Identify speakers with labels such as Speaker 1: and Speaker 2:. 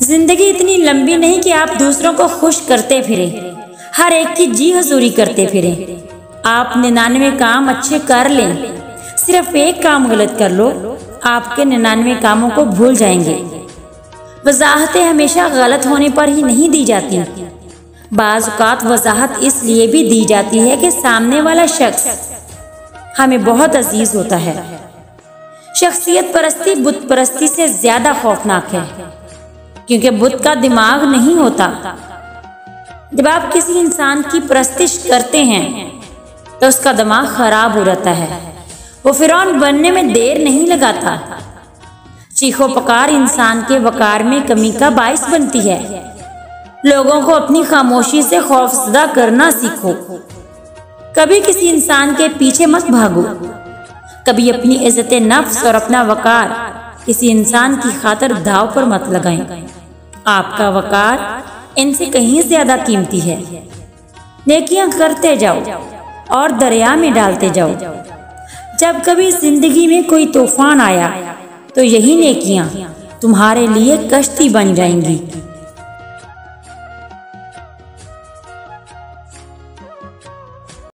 Speaker 1: जिंदगी इतनी लंबी नहीं कि आप दूसरों को खुश करते फिरे, हर एक की जी हजूरी करते फिरे। आप 99 काम अच्छे कर लें, सिर्फ एक काम गलत कर लो, आपके 99 कामों को भूल जाएंगे। वजाहतें हमेशा गलत होने पर ही नहीं दी जाती, बाज़ औक़ात वजाहत इसलिए भी दी जाती है कि सामने वाला शख्स हमें बहुत अजीज होता है। शख्सियत परस्ती बुत परस्ती से ज्यादा खौफनाक है, क्योंकि बुत का दिमाग नहीं होता। जब आप किसी इंसान की परस्तिश करते हैं तो उसका दिमाग खराब हो जाता है, वो फिरौन बनने में देर नहीं लगाता। चीखो पकार इंसान के वकार में कमी का बाइस बनती है। लोगों को अपनी खामोशी से खौफजदा करना सीखो। कभी किसी इंसान के पीछे मत भागो, कभी अपनी इज्जत नफ्स और अपना वकार किसी इंसान की खातिर दाव पर मत लगाएं। आपका वकार इनसे कहीं ज्यादा कीमती है। नेकियां करते जाओ और दरिया में डालते जाओ। जब कभी जिंदगी में कोई तूफान आया तो यही नेकियां तुम्हारे लिए कश्ती बन जाएंगी।